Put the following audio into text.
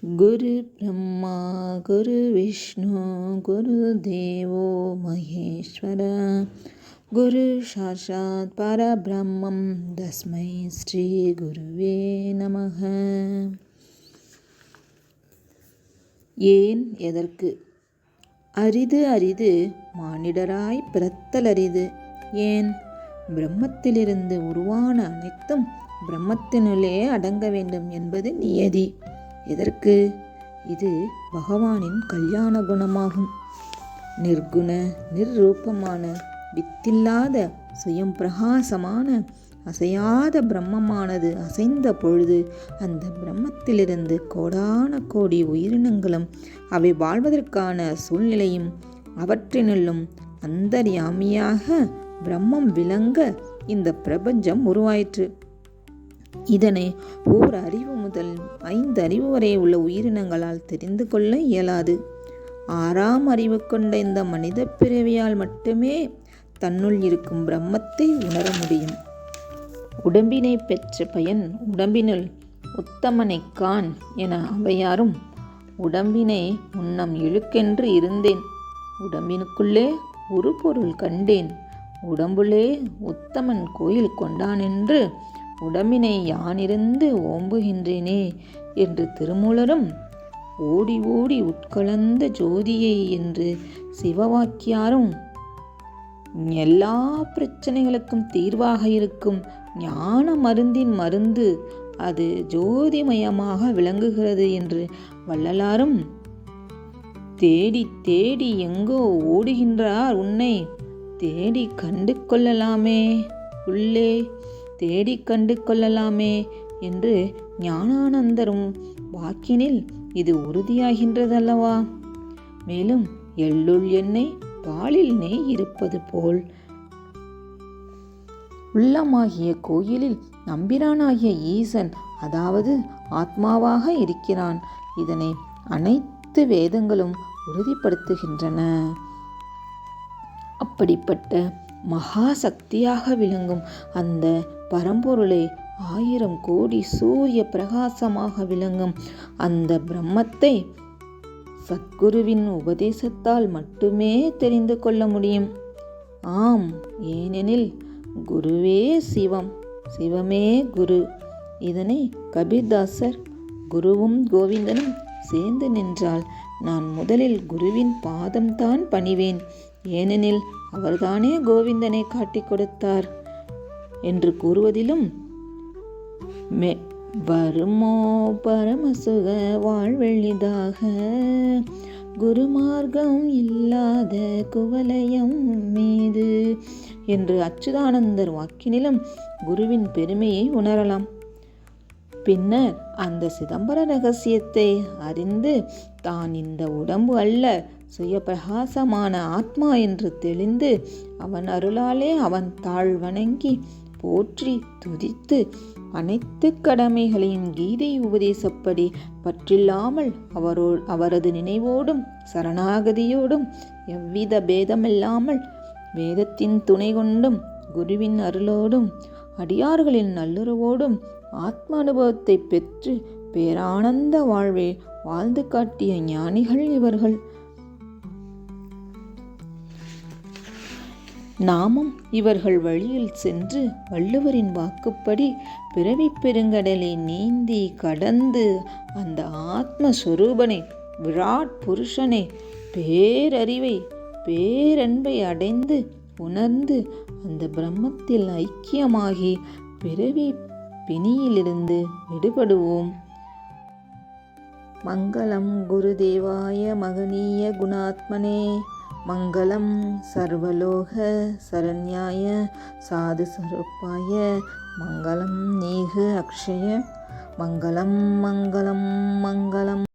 குரு பிரம்மா குரு விஷ்ணு குரு தேவோ மகேஸ்வர குரு சாட்சாத் பரபிரம்மம் தஸ்மை ஸ்ரீ குருவே நமக. ஏன் எதற்கு? அரிது அரிது மானிடராய் பிறத்தல் அரிது. ஏன்? பிரம்மத்திலிருந்து உருவான அனைத்தும் பிரம்மத்தினுள்ளே அடங்க வேண்டும் என்பது நியதி. எதற்கு? இது பகவானின் கல்யாண குணமாகும். நிர்குண நிர்ரூபமான வித்தில்லாத சுயம் பிரகாசமான அசையாத பிரம்மமானது அசைந்த பொழுது அந்த பிரம்மத்திலிருந்து கோடான கோடி உயிரினங்களும் அவை வாழ்வதற்கான சூழ்நிலையும் அவற்றினுள்ளும் அந்தர்யாமியாக பிரம்மம் விளங்க இந்த பிரபஞ்சம் உருவாயிற்று. இதனை ஓர் அறிவு முதல் 5 அறிவு வரை உள்ள உயிரினங்களால் தெரிந்து கொள்ள இயலாது. 6ஆம் அறிவு கொண்ட இந்த மனித பிறவியால் மட்டுமே தன்னுள் இருக்கும் பிரம்மத்தை உணர முடியும். உடம்பினை பெற்ற பயன் உடம்பினுள் உத்தமனை காண் என அவையாரும் உடம்பினை முன்னம் இழுக்கென்று இருந்தேன், உடம்பினுக்குள்ளே ஒரு பொருள் கண்டேன், உடம்புலே உத்தமன் கோயில் கொண்டானென்று உடம்பினை யானிருந்து ஓம்புகின்றேனே என்று திருமூலரும் ஓடி ஓடி உட்கலந்த ஜோதியை என்று சிவவாக்கியாரும் எல்லா பிரச்சனைகளுக்கும் தீர்வாக இருக்கும் ஞான மருந்தின் மருந்து அது ஜோதிமயமாக விளங்குகிறது என்று வள்ளலாரும் தேடி தேடி எங்கோ ஓடுகின்றார் உன்னை தேடி கண்டு கொள்ளலாமே, உள்ளே தேடி கண்டு கொள்ளலாமே என்று ஞானானந்தரும் வாக்கினில் இது உறுதியாகின்றதல்லவா? மேலும் எள்ளுள் எண்ணெய் பாலில் நெய் இருப்பது போல் உள்ளமாகிய கோயிலில் நம்பிரானாகிய ஈசன் அதாவது ஆத்மாவாக இருக்கிறான். இதனை அனைத்து வேதங்களும் உறுதிப்படுத்துகின்றன. அப்படிப்பட்ட மகா சக்தியாக விளங்கும் அந்த பரம்பொருளை 1000 கோடி சூரிய பிரகாசமாக விளங்கும் அந்த பிரம்மத்தை சத்குருவின் உபதேசத்தால் மட்டுமே தெரிந்து கொள்ள முடியும். ஆம், ஏனெனில் குருவே சிவம், சிவமே குரு. இதனை கபீர்தாசர் குருவும் கோவிந்தனும் சேர்ந்து நின்றால் நான் முதலில் குருவின் பாதம்தான் பணிவேன், ஏனெனில் அவர்தானே கோவிந்தனை காட்டிக் கொடுத்தார் என்று கூறுவதிலும் வருமோ பரமசுக வாழ்வெளிதாக குருமார்க்கம் இல்லாத குவலயம் மீது என்று அச்சுதானந்தர் வாக்கினிலும் குருவின் பெருமையை உணரலாம். பின்னர் அந்த சிதம்பர ரகசியத்தை அறிந்து தான் இந்த உடம்பு அல்ல, சுயபிரகாசமான ஆத்மா என்று தெளிந்து அவன் அருளாலே அவன் தாழ் வணங்கி போற்றி துதித்து அனைத்து கடமைகளையும் கீதை உபதேசப்படி பற்றில்லாமல் அவரது நினைவோடும் சரணாகதியோடும் எவ்வித பேதமில்லாமல் வேதத்தின் துணை கொண்டும் குருவின் அருளோடும் அடியார்களின் நல்லுறவோடும் ஆத்ம அனுபவத்தை பெற்று பேரானந்த வாழ்வை வாழ்ந்து காட்டிய ஞானிகள் இவர்கள். நாமும் இவர்கள் வழியில் சென்று வள்ளுவரின் வாக்குப்படி பிறவி பெருங்கடலை நீந்தி கடந்து அந்த ஆத்மஸ்வரூபனை விராட் புருஷனை பேரறிவை பேரன்பை அடைந்து உணர்ந்து அந்த பிரம்மத்தில் ஐக்கியமாகி பிறவி பிணியிலிருந்து விடுபடுவோம். மங்களம் குருதேவாய மகனீய குணாத்மனே, மங்களம் சர்வலோக சரண்யாய சாது ஸ்வரூபாய, மங்களம் நீகு அக்ஷய, மங்களம் மங்களம் மங்களம்.